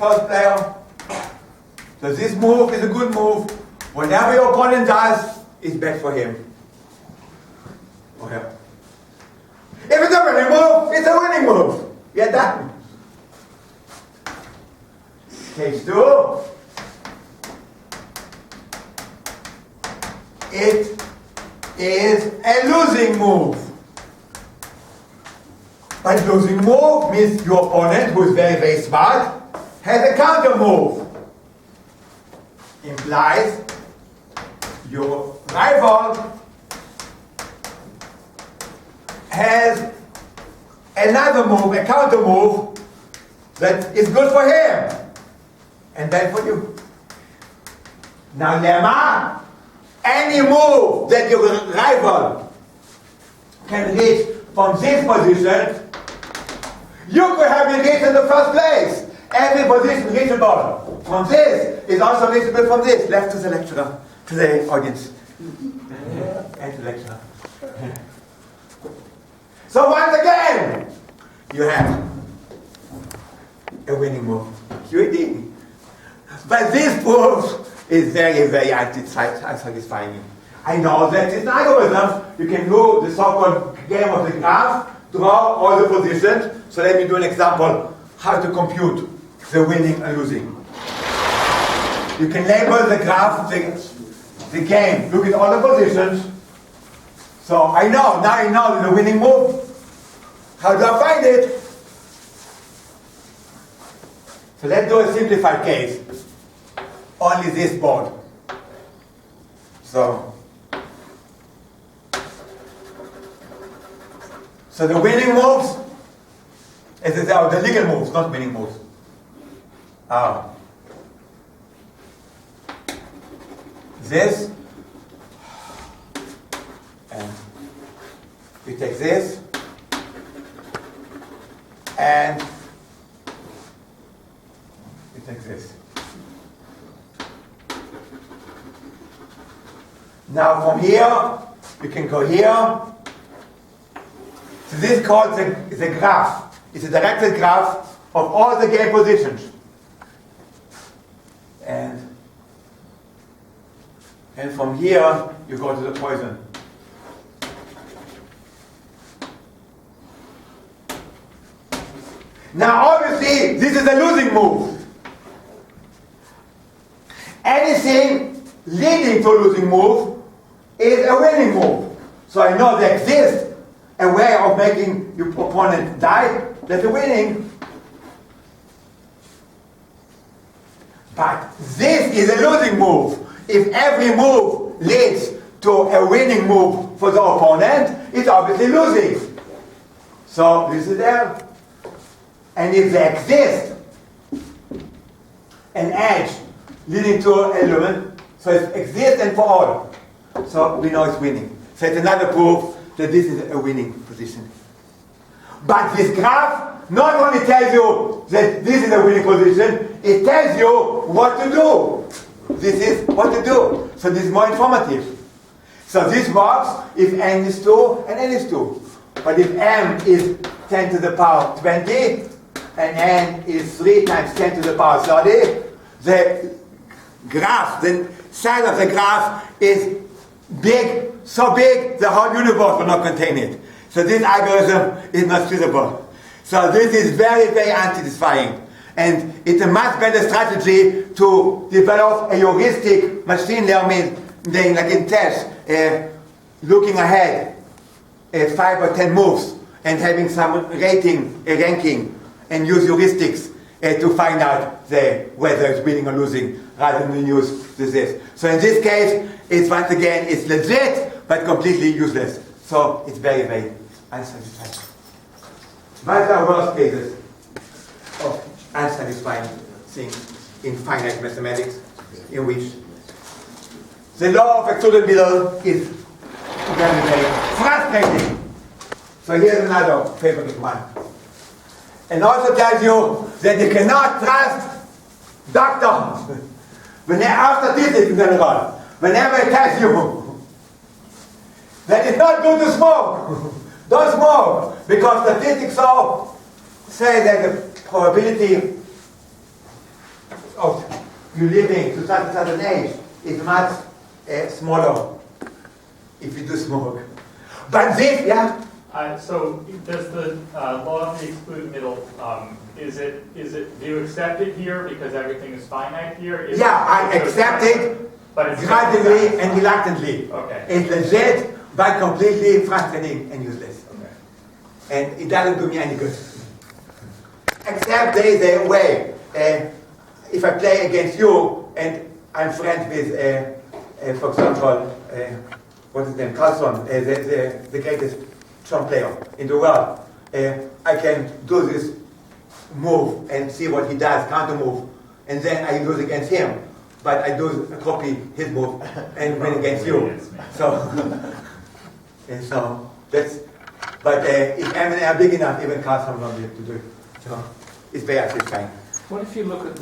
first player. So this move is a good move. Whatever your opponent does is bad for him. Or her. If it's a winning move, it's a winning move. Get that? Case 2. It is a losing move. A losing move means your opponent, who is very, very smart, has a counter move. Implies your rival has another move, a counter move, that is good for him and bad for you. Now, lemma, any move that your rival can reach from this position, you could have been reached in the first place. Every position reachable from this is also reachable from this. Left to the lecturer, to the audience, and to the lecturer. So once again, you have a winning move. QED. But this proof is very, very unsatisfying. I know that it's an algorithm. You can do the so-called game of the graph, draw all the positions. So let me do an example how to compute the winning and losing. You can label the graph, the game. Look at all the positions. So I know, now I know the winning move. How do I find it? So let's do a simplified case. Only this board. So the winning moves, the legal moves, not winning moves. This, and we take this, and we take this. Now from here, you can go here. So this is called the graph. It's a directed graph of all the game positions. And from here, you go to the poison. Now obviously, this is a losing move. Anything leading to a losing move is a winning move. So I know there exists a way of making your opponent die. That's a winning. But this is a losing move. If every move leads to a winning move for the opponent, it's obviously losing. So this is there. And if there exists an edge leading to an element, so it exists and for all. So we know it's winning. So it's another proof that this is a winning position. But this graph not only tells you that this is a winning position, it tells you what to do. This is what to do. So this is more informative. So this works if n is 2 and n is 2. But if m is 10 to the power 20 and n is 3 times 10 to the power 30, the graph, the size of the graph is big, so big the whole universe will not contain it. So this algorithm is not suitable. So this is very, very unsatisfying. And it's a much better strategy to develop a heuristic machine learning, like in tests, looking ahead 5 or 10 moves and having some ranking, and use heuristics to find out whether it's winning or losing, rather than use this. So in this case, it's once again, it's legit, but completely useless. So it's very, very unsatisfying. What are worst cases of unsatisfying things in finite mathematics, in which the law of excluded middle is very, very frustrating? So here's another favorite one. And also tells you that you cannot trust doctors. After statistics in general, whenever it tells you that it's not good to smoke, don't smoke, because statistics say that the probability of you living to such an age is much smaller if you do smoke. But this, yeah? So does the law of the excluded middle, do you accept it here because everything is finite here? Yeah, I accept it gradually and reluctantly. Okay. It's legit, but completely frustrating and useless. Okay. And it doesn't do me any good. Except there is a way. If I play against you and I'm friends with, for example, what's his name, Carlson, the greatest drum player in the world, I can do this move and see what he does, counter move, and then I lose against him. But I do copy his move and win against you. So, and so that's. But if M&A are big enough, even Carlson won't be able to do it. So it's very satisfying. What if you look at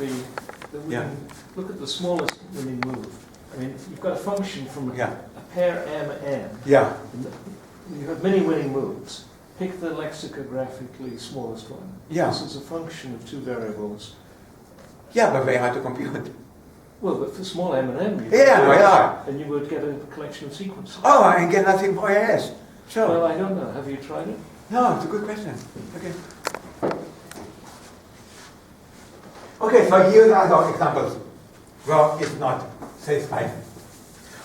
look at the smallest winning move? I mean, you've got a function from a pair M. Yeah. You have many winning moves. Pick the lexicographically smallest one. Yeah. This is a function of two variables. Yeah, but very hard to compute. Well, but for small M and M, and you would get a collection of sequences. Oh, I get nothing for AS. Sure. Well, I don't know. Have you tried it? No, it's a good question. Okay. Okay, so here are some examples where it's not satisfying.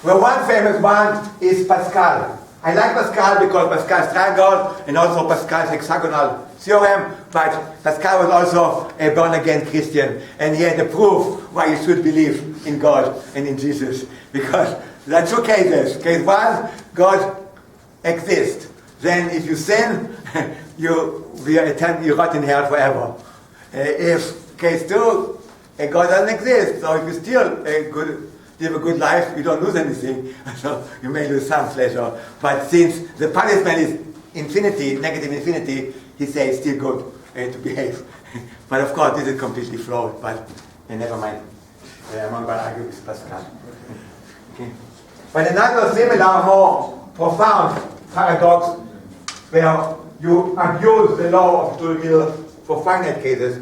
Well, one famous one is Pascal. I like Pascal because Pascal's triangle and also Pascal's hexagonal theorem, but Pascal was also a born-again Christian, and he had the proof why you should believe in God and in Jesus. Because there are two cases. Case one, God exists. Then if you sin, you rot in hell forever. If case two, God doesn't exist, so if you still live a good life, you don't lose anything, so you may lose some pleasure. But since the punishment is infinity, negative infinity, he says it's still good to behave. But of course, this is completely flawed, but never mind. I'm not going to argue with Pascal. Okay. But another similar, more profound paradox where you abuse the law of excluded middle for finite cases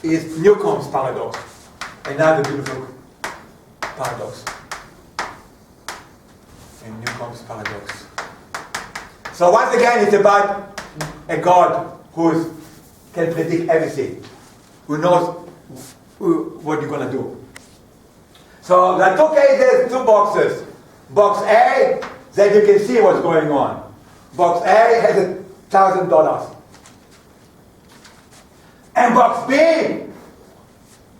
is Newcomb's paradox. Another beautiful paradox. And Newcomb's paradox. So once again, it's about a God who can predict everything, who knows what you're going to do. So there are two cases, two boxes. Box A, that you can see what's going on. Box A has $1,000. And box B,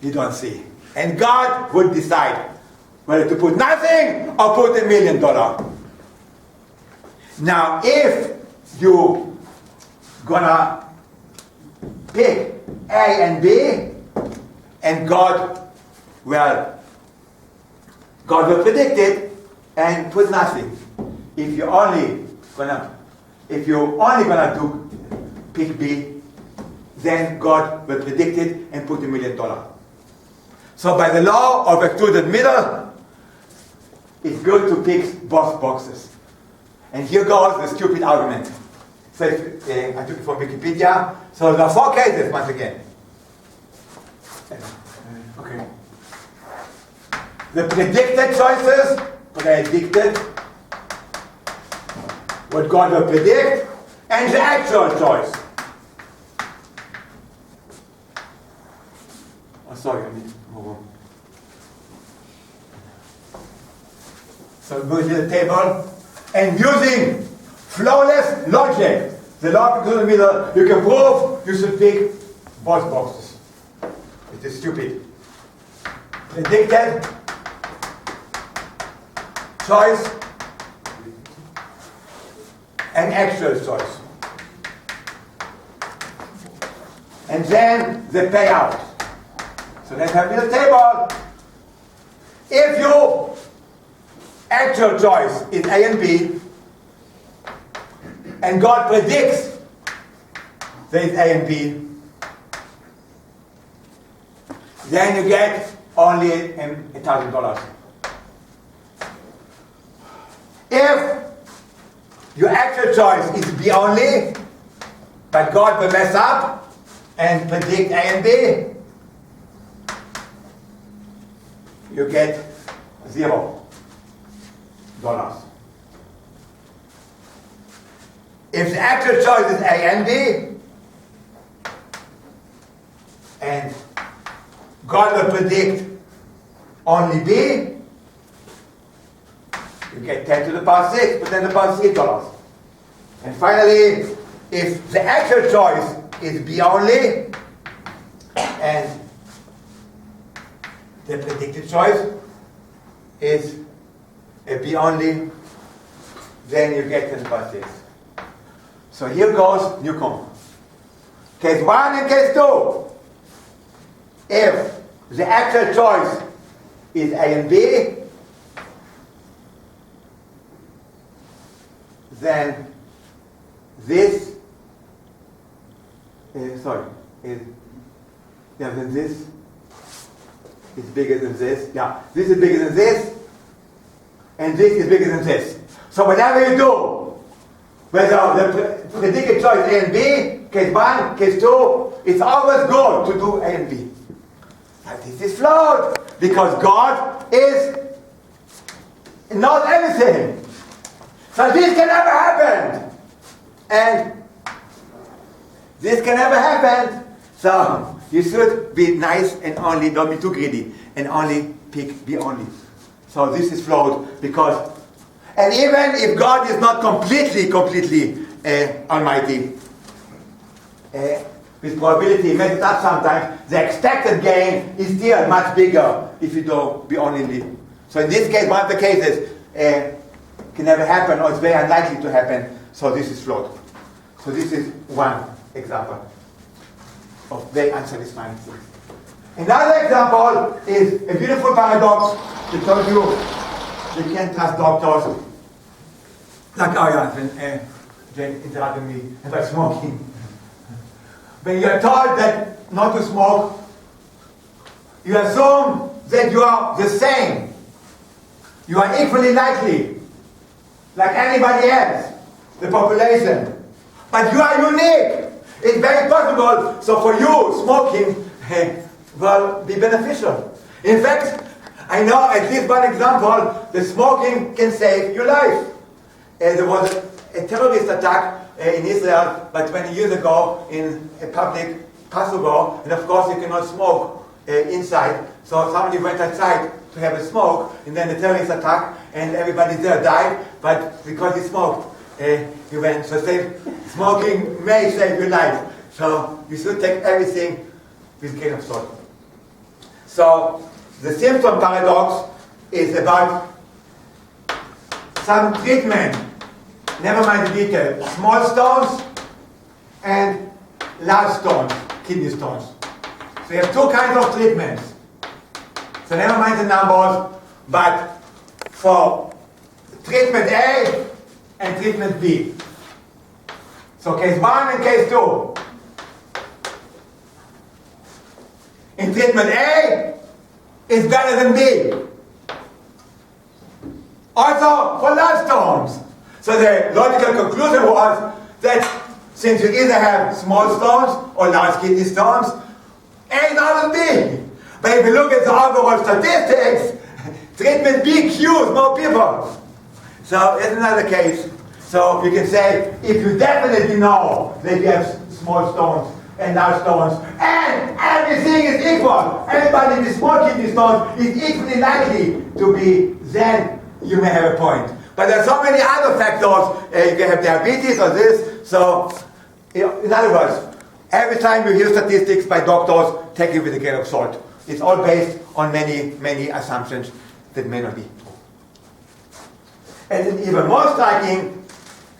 you don't see. And God would decide whether to put nothing or put $1 million. Now, if you gonna pick A and B, and God will predict it and put nothing. If you're only gonna do pick B, then God will predict it and put $1 million. So by the law of excluded middle, it's good to pick both boxes. And here goes the stupid argument. So I took it from Wikipedia. So there are four cases once again. Okay. The predicted choices, predicted, what God will predict, and the actual choice. Oh, sorry, I need to move on. So go to the table, and using flawless logic, the law of excluded middle, you can prove you should pick both boxes. It is stupid. Predicted choice and actual choice. And then the payout. So let's have the table. If your actual choice is A and B, and God predicts there is A and B, then you get only $1,000. If your actual choice is B only, but God will mess up and predict A and B, you get $0. If the actual choice is A and B, and God will predict only B, you get 10 to the power 6, but 10 to the power $3. And finally, if the actual choice is B only, and the predicted choice is a B only, then you get 10 to the power 6. So here goes newcomer. Case 1 and case 2. If the actual choice is A and B, then this then this is bigger than this. Yeah, this is bigger than this, and this is bigger than this. So whatever you do, whether the predicted choice A and B, case 1, case 2, it's always good to do A and B. But this is flawed, because God is not everything. So this can never happen. And this can never happen. So you should be nice and only, don't be too greedy, and only pick B only. So this is flawed, because, and even if God is not completely almighty, with probability messed up sometimes, the expected gain is still much bigger if you do B only. So in this case, one of the cases can never happen, or it's very unlikely to happen, so this is flawed. So this is one example of very unsatisfying things. Another example is a beautiful paradox that tells you you can't trust doctors. Like, oh yeah, Jane interrupted me about smoking. When you are told that not to smoke, you assume that you are the same. You are equally likely, like anybody else, the population. But you are unique. It's very possible, so for you, smoking will be beneficial. In fact, I know at least one example, that smoking can save your life. There was a terrorist attack in Israel about 20 years ago in a public Passover, and of course you cannot smoke inside. So somebody went outside to have a smoke, and then the terrorist attack, and everybody there died, but because he smoked, he went. So smoking may save your life. So you should take everything with a grain of salt. So the symptom paradox is about some treatment. Never mind the detail. Small stones and large stones, kidney stones. So you have two kinds of treatments. So never mind the numbers, but for treatment A and treatment B. So case 1 and case 2. In treatment A is better than B. Also for large stones. So the logical conclusion was that since you either have small stones or large kidney stones, A is not B. But if you look at the overall statistics, treatment B cures more people. So it's another case. So you can say, if you definitely know that you have small stones and large stones, and everything is equal, everybody with small kidney stones is equally likely to be, then you may have a point. But there are so many other factors. You can have diabetes or this. So, in other words, every time you hear statistics by doctors, take it with a grain of salt. It's all based on many assumptions that may not be true. And an even more striking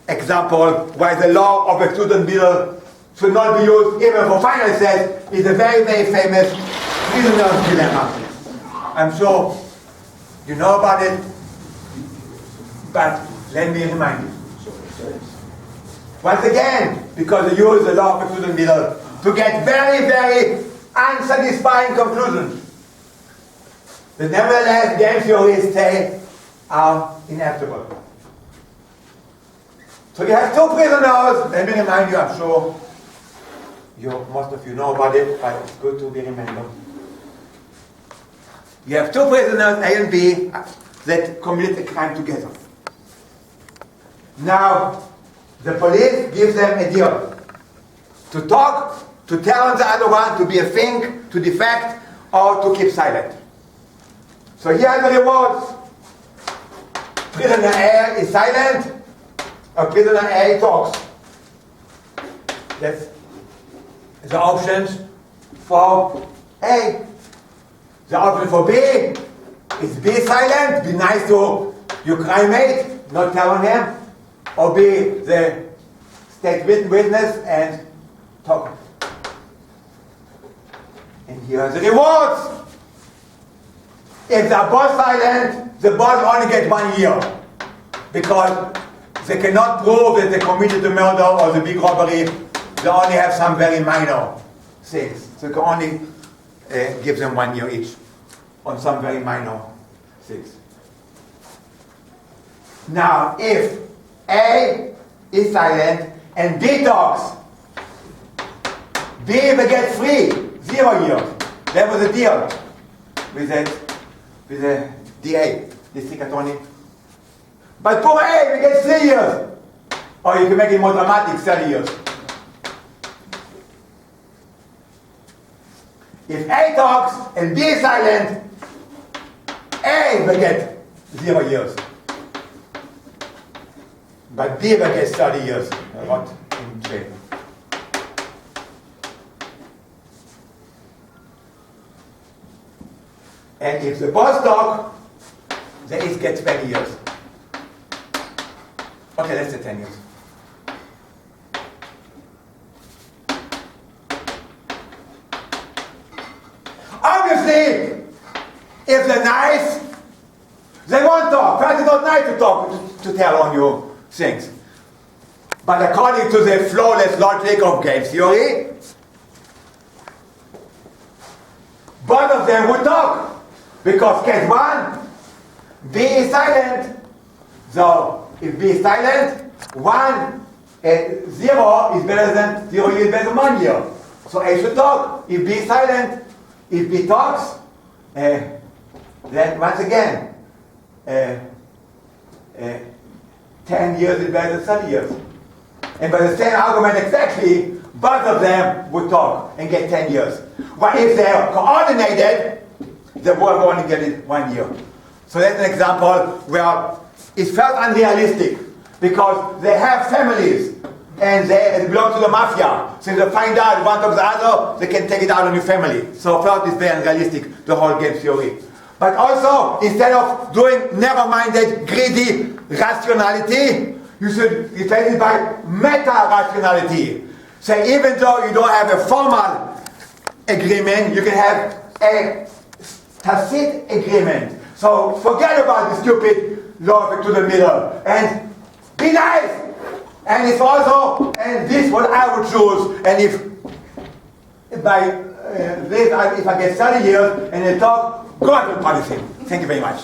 example why the law of excluded middle should not be used even for finite sets is a very famous prisoner's dilemma. I'm sure you know about it, but let me remind you. Once again, because you use the law of excluded middle to get very unsatisfying conclusions. But nevertheless, game theories say are inevitable. So you have two prisoners. Let me remind you, I'm sure most of you know about it, but it's good to be remembered. You have two prisoners, A and B, that commit a crime together. Now, the police gives them a deal to talk, to tell on the other one, to be a thing, to defect, or to keep silent. So here are the rewards. Prisoner A is silent, or prisoner A talks. That's the options for A. The option for B is be silent, be nice to your crime mate, not tell on him, or be the state witness and talk. And here are the rewards. If they are both silent, the boss only gets 1 year, because they cannot prove that they committed the murder or the big robbery. They only have some very minor things. So you can only give them 1 year each on some very minor things. Now, if A is silent and B talks, B will get free, 0 years. That was a deal with the DA, district attorney. But poor A will get 3 years. Or you can make it more dramatic, 30 years. If A talks and B is silent, A will get 0 years. But B will get 30 years, not in jail. And if the boss talk, the A gets 20 years. Okay, let's say 10 years. Obviously, if they're nice, they won't talk. First, it's not nice to talk, to tell on you things. But according to the flawless logic of game theory, both of them would talk. Because case 1, B is silent. So if B is silent, 0 is better than 0 is better than 1 year. So A should talk. If B is silent, if B talks, then once again, 10 years is better than 30 years. And by the same argument exactly, both of them would talk and get 10 years. But if they are coordinated, they will only get it 1 year. So that's an example where it felt unrealistic because they have families and they belong to the mafia. So if they find out one of the other, they can take it out on your family. So felt it's very unrealistic, the whole game theory. But also, instead of doing narrow-minded, greedy rationality, you should replace it by meta-rationality. So even though you don't have a formal agreement, you can have a tacit agreement. So forget about the stupid law of excluded middle and be nice. And it's also, and this what I would choose. And if by this, if I get 30 years and they talk, God will punish him. Thank you very much.